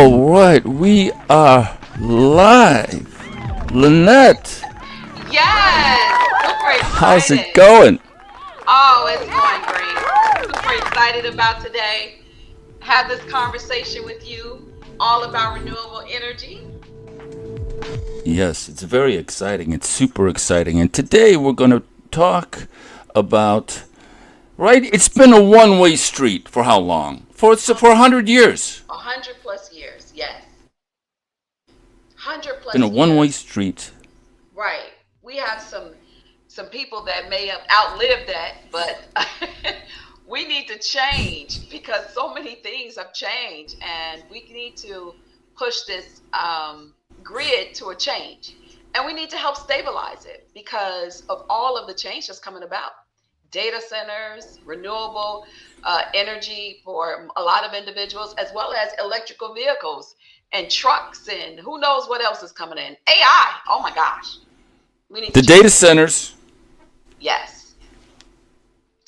All right, we are live. Lynette, Yes, super how's it excited. going? Oh, it's going great. Super excited about today. Have this conversation with you all about renewable energy. Yes, it's very exciting. It's super exciting. And today we're going to talk about, right? It's been a one-way street for how long? For 100 years. 100 plus years, yes. hundred Been a plus one-way years, street. right? We have some people that may have outlived that, but we need to change because so many things have changed, and we need to push this grid to a change. And we need to help stabilize it because of all of the change that's coming about. Data centers, renewable energy for a lot of individuals, as well as electrical vehicles and trucks, and who knows what else is coming in. AI, oh my gosh, we need to The data change. centers, Yes,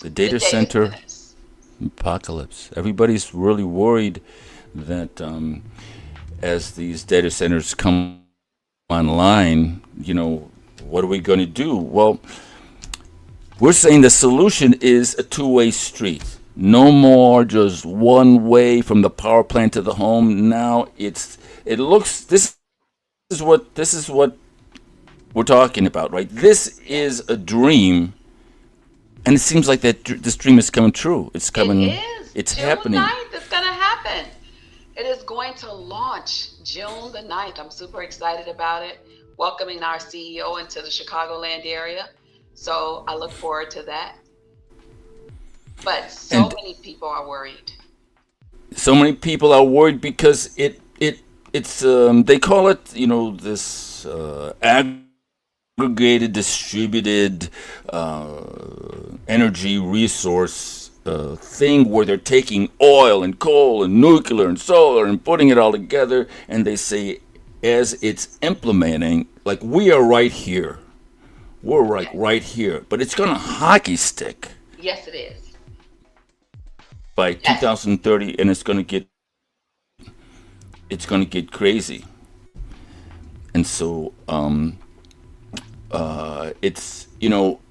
the the data data center centers. apocalypse. Everybody's really worried that as these data centers come online, what are we going to do? Well, we're saying the solution is a two-way street. No more just one way from the power plant to the home. Now it looks this is what we're talking about, right? This is Yes, a dream, and it seems like this dream is coming true. It's it coming. is. It's June happening. 9th is going to happen. It is going to launch June the 9th. I'm super excited about it. Welcoming our CEO into the Chicagoland area. So I look forward to that. But so And many people are worried. so many people are worried because it's they call it this aggregated distributed energy resource thing where they're taking oil and coal and nuclear and solar and putting it all together, and they say as it's implementing, like we are right here, we're like Yes. right here, but it's gonna hockey stick Yes, it is. by Yes. 2030, and it's gonna get crazy. And so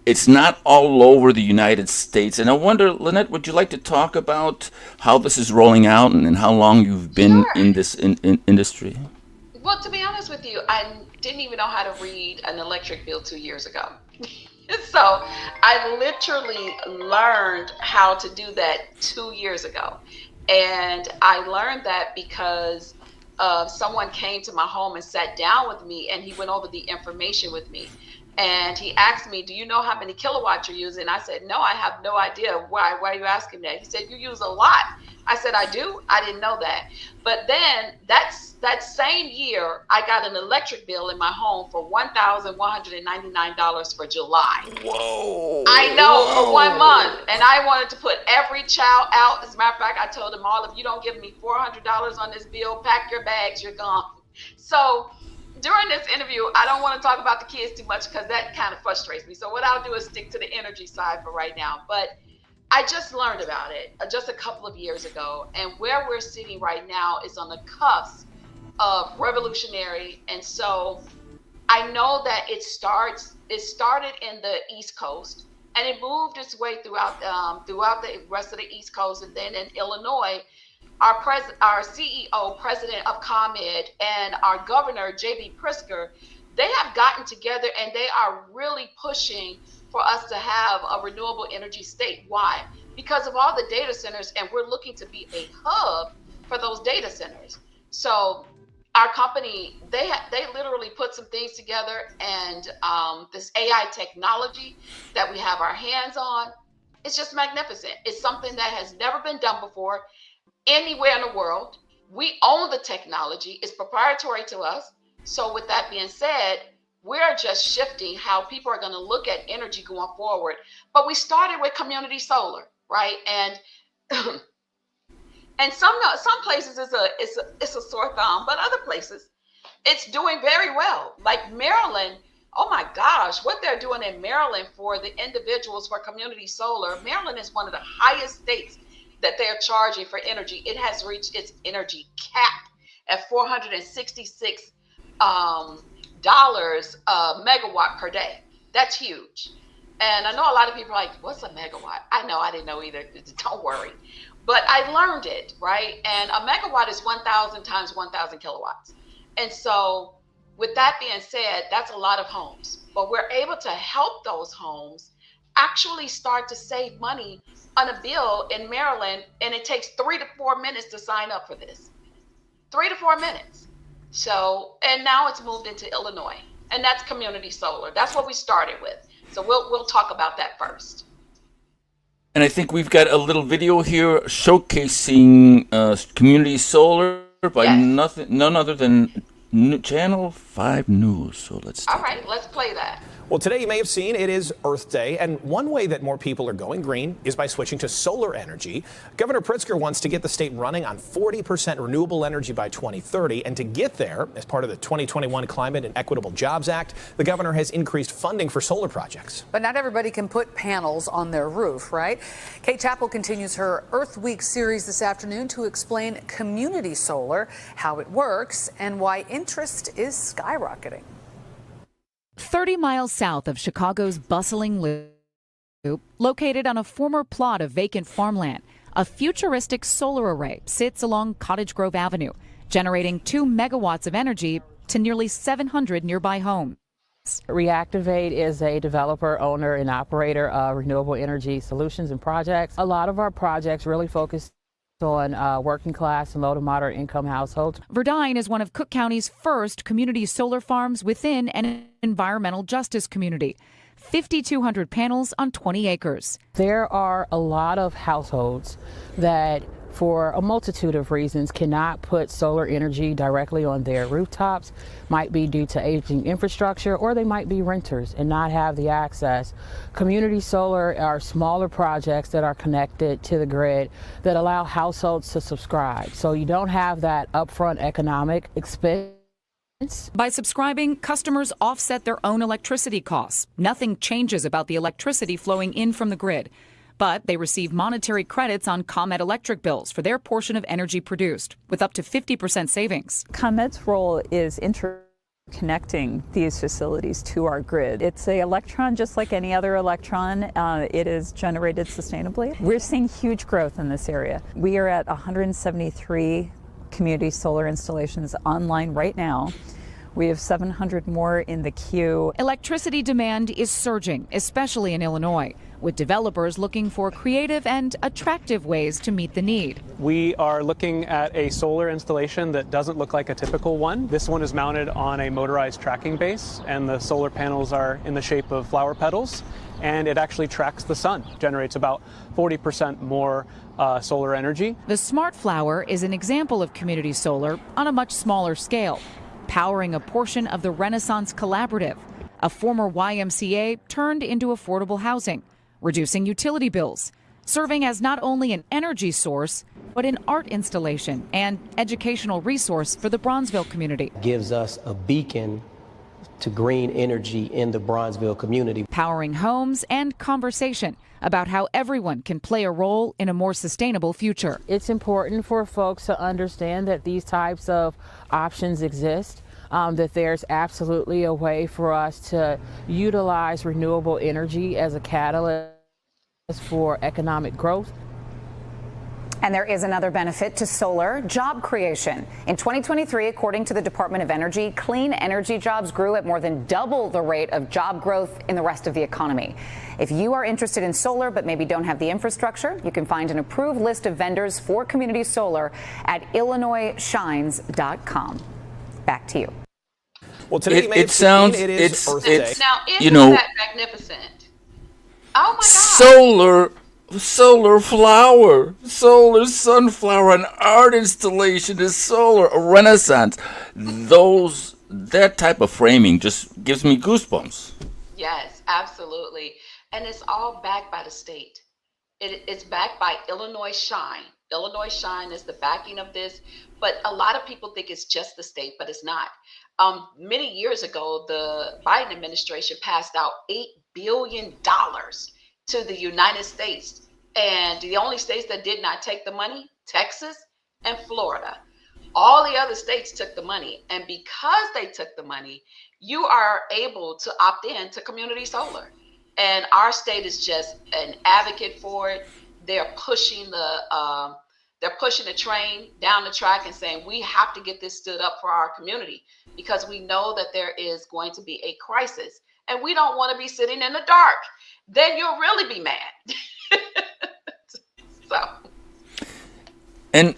it's not all over the United States. And I wonder, Lynette, would you like to talk about how this is rolling out and how long you've been Sure. in this industry? Well, to be honest with you, I didn't even know how to read an electric bill 2 years ago. So I literally learned how to do that 2 years ago. And I learned that because someone came to my home and sat down with me, and he went over the information with me. And he asked me, "Do you know how many kilowatts you're using?" I said, "No, I have no idea. Why are you asking that?" He said, "You use a lot." I said, "I do? I didn't know that." But then that same year, I got an electric bill in my home for $1,199 for July. Whoa! I know, for 1 month. And I wanted to put every child out. As a matter of fact, I told them all, if you don't give me $400 on this bill, pack your bags, you're gone. So during this interview, I don't want to talk about the kids too much because that kind of frustrates me. So what I'll do is stick to the energy side for right now. But I just learned about it just a couple of years ago. And where we're sitting right now is on the cusp of revolutionary. And so I know that it started in the East Coast, and it moved its way throughout the rest of the East Coast, and then in Illinois, our CEO, president of ComEd, and our governor, JB Prisker, they have gotten together and they are really pushing for us to have a renewable energy state. Why? Because of all the data centers, and we're looking to be a hub for those data centers. So our company, they literally put some things together, and this AI technology that we have our hands on, it's just magnificent. It's something that has never been done before anywhere in the world. We own the technology, it's proprietary to us. So, with that being said, we're just shifting how people are going to look at energy going forward. But we started with community solar, right? And and some places it's a sore thumb, but other places it's doing very well. Like Maryland, oh my gosh, what they're doing in Maryland for the individuals for community solar. Maryland is one of the highest states that they're charging for energy. It has reached its energy cap. at $466 dollars a megawatt per day. That's huge. And I know a lot of people are like, what's a megawatt? I know, I didn't know either. Don't worry. But I learned it, right? And a megawatt is 1,000 times 1,000 kilowatts. And so with that being said, that's a lot of homes. But we're able to help those homes actually start to save money on a bill in Maryland. And it takes 3 to 4 minutes to sign up for this. 3 to 4 minutes. So, and now it's moved into Illinois. And that's community solar. That's what we started with. So we'll talk about that first. And I think we've got a little video here showcasing community solar by Yes. none other than Channel 5 News. So let's All right, let's play that. Well, today you may have seen it is Earth Day, and one way that more people are going green is by switching to solar energy. Governor Pritzker wants to get the state running on 40% renewable energy by 2030, and to get there, as part of the 2021 Climate and Equitable Jobs Act, the governor has increased funding for solar projects. But not everybody can put panels on their roof, right? Kate Chappell continues her Earth Week series this afternoon to explain community solar, how it works, and why interest is skyrocketing. 30 miles south of Chicago's bustling loop, located on a former plot of vacant farmland, a futuristic solar array sits along Cottage Grove Avenue, generating 2 megawatts of energy to nearly 700 nearby homes. Reactivate is a developer, owner, and operator of renewable energy solutions and projects. A lot of our projects really focus on working class and low to moderate income households. Verdine is one of Cook County's first community solar farms within an environmental justice community. 5,200 panels on 20 acres. There are a lot of households that, for a multitude of reasons, cannot put solar energy directly on their rooftops. Might be due to aging infrastructure, or they might be renters and not have the access. Community solar are smaller projects that are connected to the grid that allow households to subscribe. So you don't have that upfront economic expense. By subscribing, customers offset their own electricity costs. Nothing changes about the electricity flowing in from the grid. But they receive monetary credits on ComEd electric bills for their portion of energy produced, with up to 50% savings. ComEd's role is interconnecting these facilities to our grid. It's an electron just like any other electron. It is generated sustainably. We're seeing huge growth in this area. We are at 173 community solar installations online right now. We have 700 more in the queue. Electricity demand is surging, especially in Illinois, with developers looking for creative and attractive ways to meet the need. We are looking at a solar installation that doesn't look like a typical one. This one is mounted on a motorized tracking base, and the solar panels are in the shape of flower petals, and it actually tracks the sun, generates about 40% more solar energy. The Smart Flower is an example of community solar on a much smaller scale, powering a portion of the Renaissance Collaborative, a former YMCA turned into affordable housing, reducing utility bills, serving as not only an energy source, but an art installation and educational resource for the Bronzeville community. Gives us a beacon to green energy in the Bronzeville community. Powering homes and conversation about how everyone can play a role in a more sustainable future. It's important for folks to understand that these types of options exist, that there's absolutely a way for us to utilize renewable energy as a catalyst for economic growth. And there is another benefit to solar: job creation. In 2023, according to the Department of Energy, clean energy jobs grew at more than double the rate of job growth in the rest of the economy. If you are interested in solar but maybe don't have the infrastructure, you can find an approved list of vendors for community solar at illinoisshines.com. Back to you. Well, today It sounds it is Earth Day. Now, isn't that magnificent? Oh my God. Solar flower, solar sunflower, an art installation is solar, a renaissance. That type of framing just gives me goosebumps. Yes, absolutely. And it's all backed by the state. It's backed by Illinois Shine. Illinois Shine is the backing of this, but a lot of people think it's just the state, but it's not. Many years ago, the Biden administration passed out $8 billion to the United States. And the only states that did not take the money, Texas and Florida. All the other states took the money. And because they took the money, you are able to opt in to community solar. And our state is just an advocate for it. They're pushing the train down the track and saying we have to get this stood up for our community because we know that there is going to be a crisis and we don't want to be sitting in the dark. Then you'll really be mad. So. And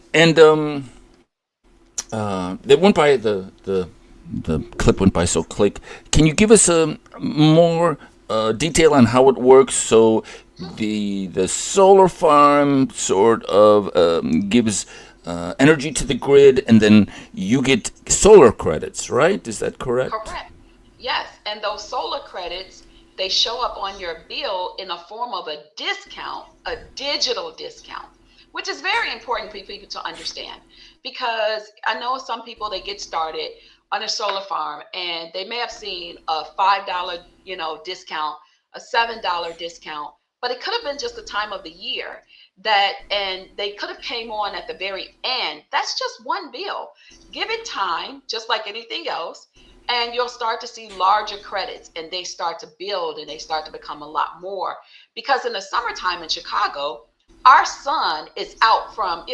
they went by the clip went by so quick. Can you give us a more detail on how it works? So the solar farm sort of gives energy to the grid, and then you get solar credits, right? Is that correct? Correct. Yes, and those solar credits, they show up on your bill in a form of a discount, a digital discount, which is very important for people to understand, because I know some people, they get started on a solar farm and they may have seen a $5, discount, a $7 discount, but it could have been just the time of the year and they could have came on at the very end. That's just one bill. Give it time, just like anything else, and you'll start to see larger credits, and they start to build and they start to become a lot more. Because in the summertime in Chicago, our sun is out from,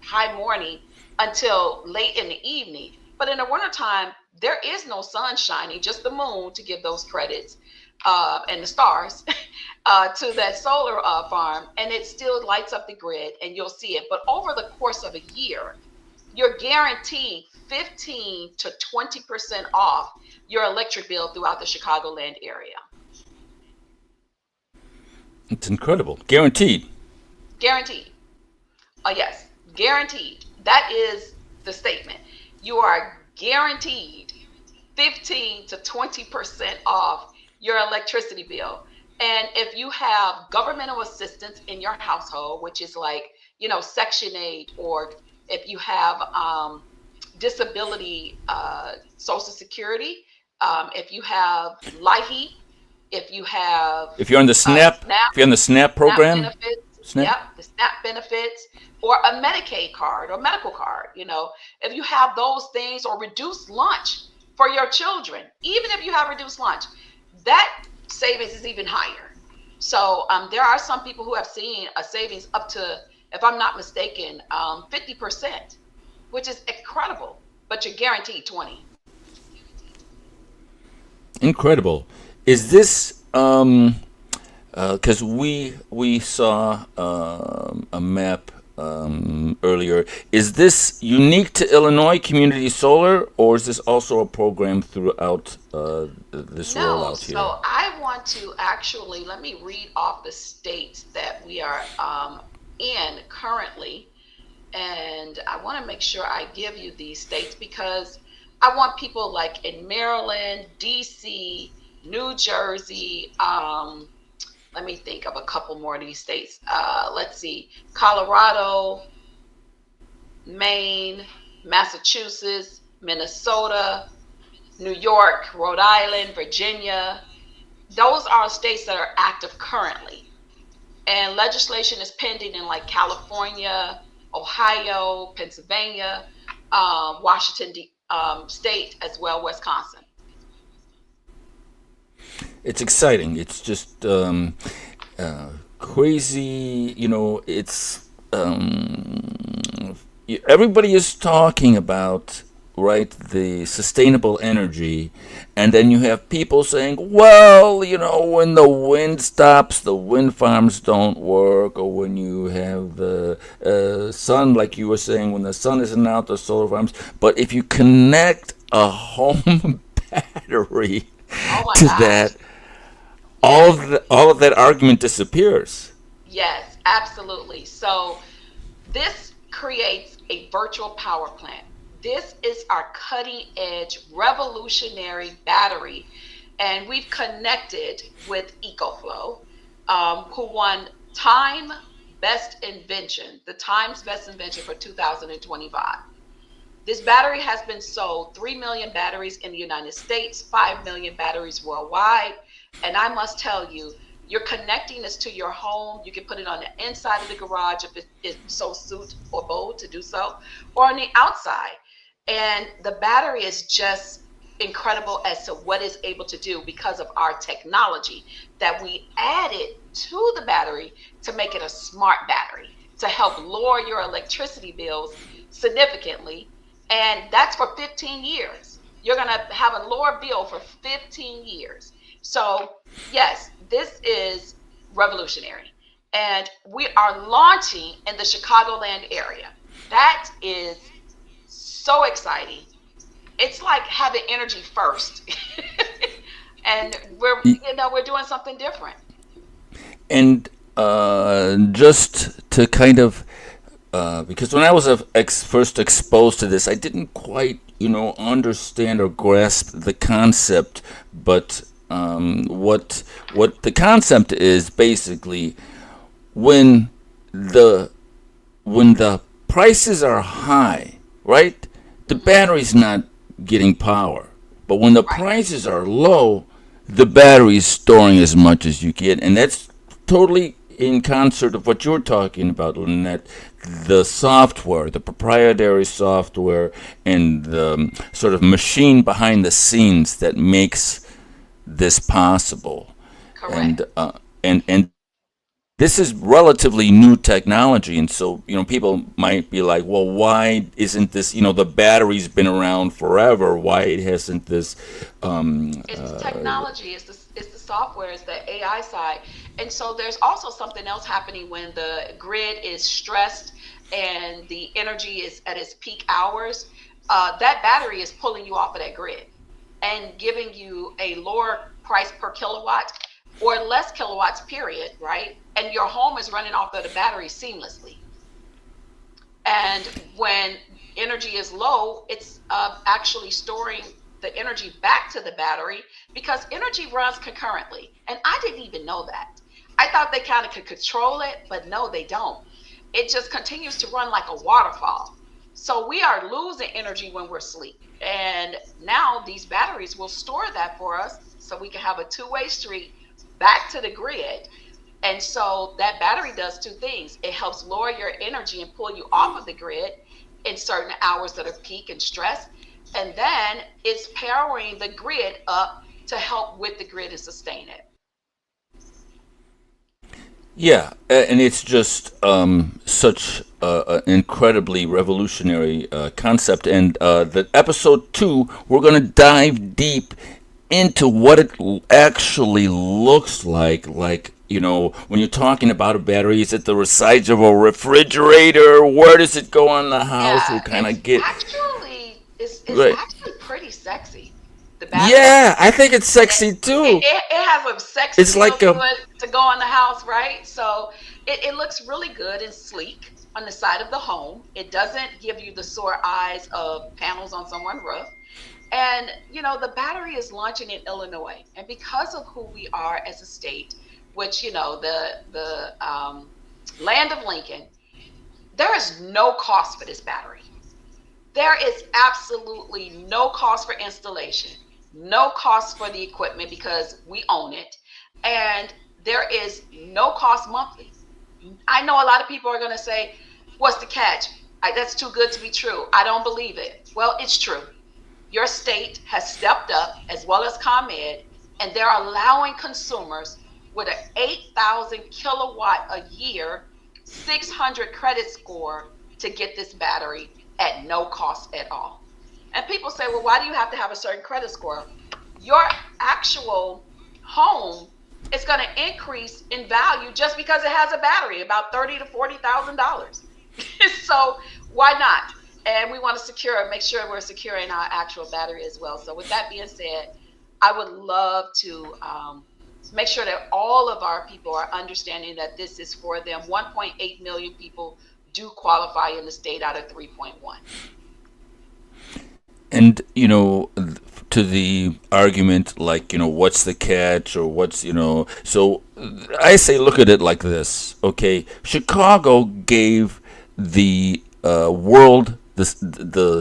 high morning until late in the evening. But in the wintertime, there is no sun shining, just the moon to give those credits and the stars to that solar farm. And it still lights up the grid and you'll see it. But over the course of a year, you're guaranteed 15 to 20% off your electric bill throughout the Chicagoland area. It's incredible. Guaranteed. Guaranteed. Yes, guaranteed. That is the statement. You are guaranteed 15 to 20% off your electricity bill. And if you have governmental assistance in your household, which is like, Section 8, or if you have disability, Social Security, if you have LIHEAP, if you're on the SNAP, if you're on the SNAP program, SNAP benefits, Yep, the SNAP benefits, or a Medicaid card or medical card, if you have those things, or reduced lunch for your children, even if you have reduced lunch, that savings is even higher. So there are some people who have seen a savings up to, if I'm not mistaken, 50%, which is incredible, but you're guaranteed 20. Incredible. Is this because we saw a map earlier? Is this unique to Illinois Community Solar, or is this also a program throughout this rollout here? So I want to actually, let me read off the states that we are in currently, and I want to make sure I give you these states, because I want people like in Maryland, DC, New Jersey, let me think of a couple more of these states. Let's see, Colorado, Maine, Massachusetts, Minnesota, New York, Rhode Island, Virginia. Those are states that are active currently. And legislation is pending in like California, Ohio, Pennsylvania, Washington State, as well, Wisconsin. It's exciting. It's just crazy. It's everybody is talking about, right, the sustainable energy, and then you have people saying, well, when the wind stops, the wind farms don't work, or when you have the sun, like you were saying, when the sun isn't out, the solar farms. But if you connect a home battery to that, all of that argument disappears. Yes, absolutely. So this creates a virtual power plant. This is our cutting edge, revolutionary battery. And we've connected with EcoFlow, who won Time Best Invention, the Times Best Invention for 2025. This battery has been sold 3 million batteries in the United States, 5 million batteries worldwide. And I must tell you, you're connecting this to your home. You can put it on the inside of the garage if it so suits or bold to do so, or on the outside. And the battery is just incredible as to what it's able to do because of our technology that we added to the battery to make it a smart battery to help lower your electricity bills significantly. And that's for 15 years. You're going to have a lower bill for 15 years. So, yes, this is revolutionary. And we are launching in the Chicagoland area. That is so exciting. It's like having energy first. And we're doing something different. And just to kind of, because when I was first exposed to this, I didn't quite, understand or grasp the concept. But what the concept is basically, when the prices are high, right? The battery's not getting power. But when the prices are low, the battery is storing as much as you get. And that's totally in concert of what you're talking about, Lynette. The software, the proprietary software, and the sort of machine behind the scenes that makes this possible. Correct. And this is relatively new technology, and so people might be like, well, why isn't this? The battery's been around forever. Why hasn't this? It's the technology. It's the software. It's the AI side. And so there's also something else happening when the grid is stressed and the energy is at its peak hours. That battery is pulling you off of that grid and giving you a lower price per kilowatt or less kilowatts, period, right? And your home is running off of the battery seamlessly. And when energy is low, it's actually storing the energy back to the battery because energy runs concurrently. And I didn't even know that. I thought they kind of could control it, but no, they don't. It just continues to run like a waterfall. So we are losing energy when we're asleep. And now these batteries will store that for us so we can have a two-way street back to the grid. And so that battery does two things. It helps lower your energy and pull you off of the grid in certain hours that are peak and stress. And then it's powering the grid up to help with the grid and sustain it. Yeah, and it's just such an incredibly revolutionary concept. And the episode 2, we're going to dive deep into what it actually looks like. Like, when you're talking about a battery, is it the size of a refrigerator? Where does it go on the house? Yeah, We'll kind of get. It's Right. actually pretty sexy. The battery. Yeah, I think it's sexy too. It has a sexy It's feel like to a. it to go in the house, right? So it looks really good and sleek on the side of the home. It doesn't give you the sore eyes of panels on someone's roof. And the battery is launching in Illinois, and because of who we are as a state, which the land of Lincoln, there is no cost for this battery. There is absolutely no cost for installation, no cost for the equipment because we own it, and there is no cost monthly. I know a lot of people are going to say, what's the catch? That's too good to be true. I don't believe it. Well, it's true. Your state has stepped up, as well as ComEd, and they're allowing consumers with an 8,000 kilowatt a year, 600 credit score to get this battery at no cost at all. And people say, well, why do you have to have a certain credit score? Your actual home is going to increase in value just because it has a battery, about $30,000 to $40,000. So why not? And we want to make sure we're securing our actual battery as well. So with that being said, I would love to make sure that all of our people are understanding that this is for them. 1.8 million people do qualify in the state out of 3.1. And to the argument, like, what's the catch, or what's, so I say, look at it like this. Okay, Chicago gave the world the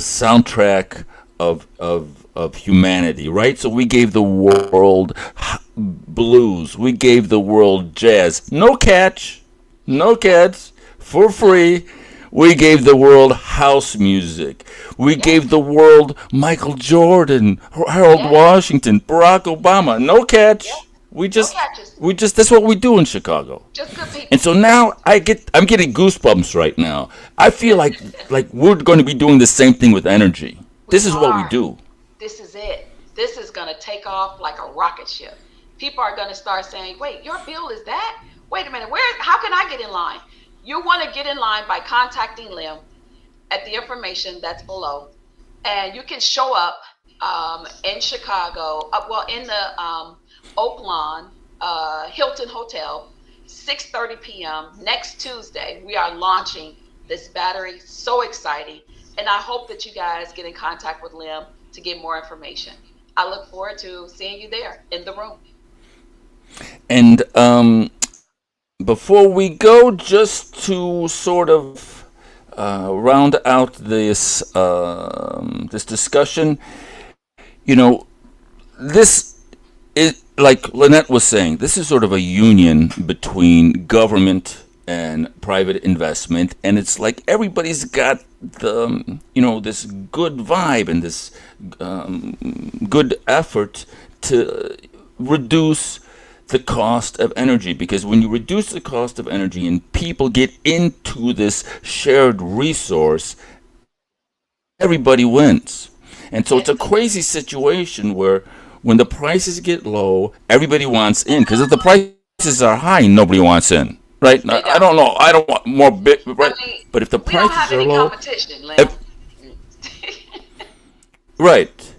soundtrack of humanity, right? So we gave the world blues, we gave the world jazz. No catch, for free. We gave the world house music. We gave the world Michael Jordan, Harold Washington, Barack Obama. No catch. We just, that's what we do in Chicago. Just good people. And so now I'm getting goosebumps right now. I feel like we're going to be doing the same thing with energy. This is what we do. This is it. This is going to take off like a rocket ship. People are going to start saying, wait, your bill is that? Wait a minute, how can I get in line? You want to get in line by contacting Lim at the information that's below. And you can show up in Chicago, in the Oak Lawn Hilton Hotel, 6:30 p.m. next Tuesday. We are launching this battery. So exciting. And I hope that you guys get in contact with Lim to get more information. I look forward to seeing you there in the room. And before we go, just to sort of round out this this discussion, this is, like Lynette was saying, this is sort of a union between government and private investment, and it's like everybody's got the this good vibe and this good effort to reduce the cost of energy, because when you reduce the cost of energy and people get into this shared resource, everybody wins. And so it's a crazy situation where when the prices get low, everybody wants in, because if the prices are high, nobody wants in. Right? I don't know. I don't want more bit, right? But if the prices are low, right?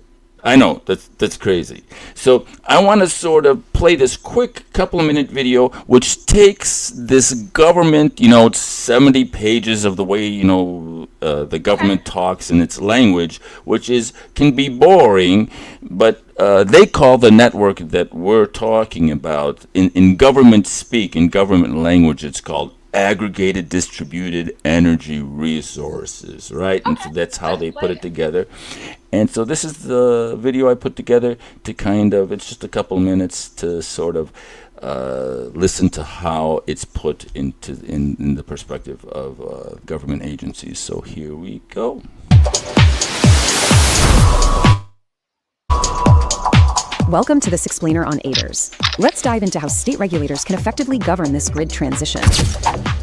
I know that's crazy. So I want to sort of play this quick couple of minute video, which takes this government, it's 70 pages of the way the government talks in its language, which can be boring, but they call the network that we're talking about in government speak, in government language, it's called aggregated distributed energy resources, right? And so that's how they put it together. And so this is the video I put together to it's just a couple minutes to sort of listen to how it's put into in the perspective of government agencies. So here we go. Welcome to this explainer on ADERs. Let's dive into how state regulators can effectively govern this grid transition.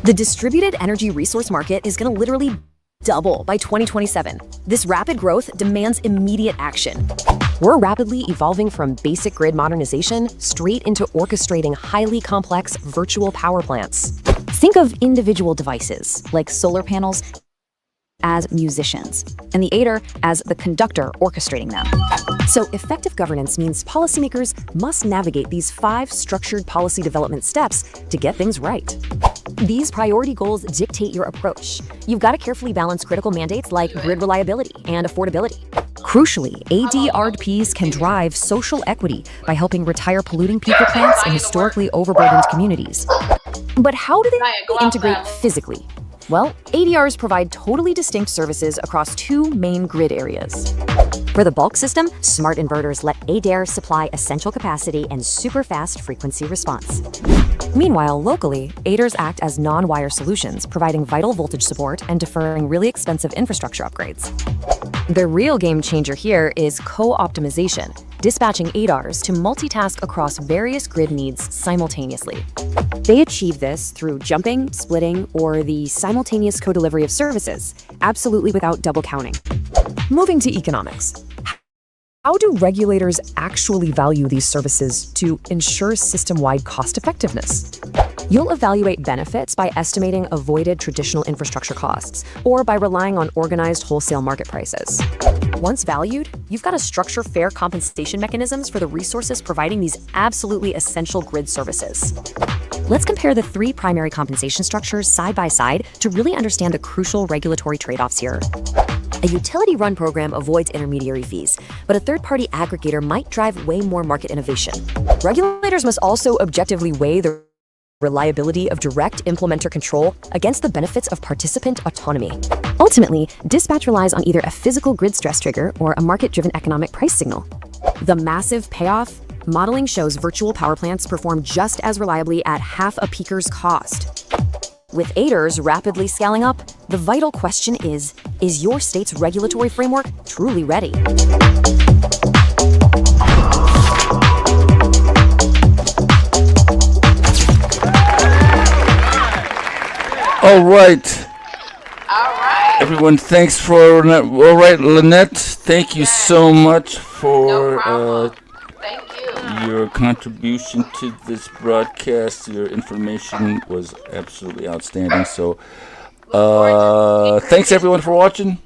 The distributed energy resource market is going to literally double by 2027. This rapid growth demands immediate action. We're rapidly evolving from basic grid modernization straight into orchestrating highly complex virtual power plants. Think of individual devices like solar panels as musicians, and the ADER as the conductor orchestrating them. So effective governance means policymakers must navigate these 5 structured policy development steps to get things right. These priority goals dictate your approach. You've got to carefully balance critical mandates like grid reliability and affordability. Crucially, ADRPs can drive social equity by helping retire polluting peaker plants in historically overburdened communities. But how do they integrate physically? Well, ADRs provide totally distinct services across 2 main grid areas. For the bulk system, smart inverters let ADAR supply essential capacity and super fast frequency response. Meanwhile, locally, ADARs act as non-wire solutions, providing vital voltage support and deferring really expensive infrastructure upgrades. The real game changer here is co-optimization, dispatching ADARs to multitask across various grid needs simultaneously. They achieve this through jumping, splitting, or the simultaneous co-delivery of services, absolutely without double counting. Moving to economics. How do regulators actually value these services to ensure system-wide cost effectiveness? You'll evaluate benefits by estimating avoided traditional infrastructure costs or by relying on organized wholesale market prices. Once valued, you've got to structure fair compensation mechanisms for the resources providing these absolutely essential grid services. Let's compare the 3 primary compensation structures side by side to really understand the crucial regulatory trade-offs here. A utility-run program avoids intermediary fees, but a third-party aggregator might drive way more market innovation. Regulators must also objectively weigh the reliability of direct implementer control against the benefits of participant autonomy. Ultimately, dispatch relies on either a physical grid stress trigger or a market-driven economic price signal. The massive payoff? Modeling shows virtual power plants perform just as reliably at half a peaker's cost. With aiders rapidly scaling up, the vital question is your state's regulatory framework truly ready? All right. All right. Everyone, thanks for. All right, Lynette, thank you so much No for problem. Thank you. your contribution to this broadcast. Your information was absolutely outstanding. So, thanks everyone for watching.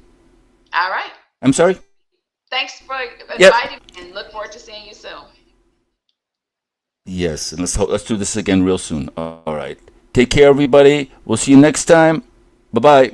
All right. I'm sorry? Thanks for Yep. inviting me and look forward to seeing you soon. Yes, and let's do this again real soon. All right. Take care, everybody. We'll see you next time. Bye-bye.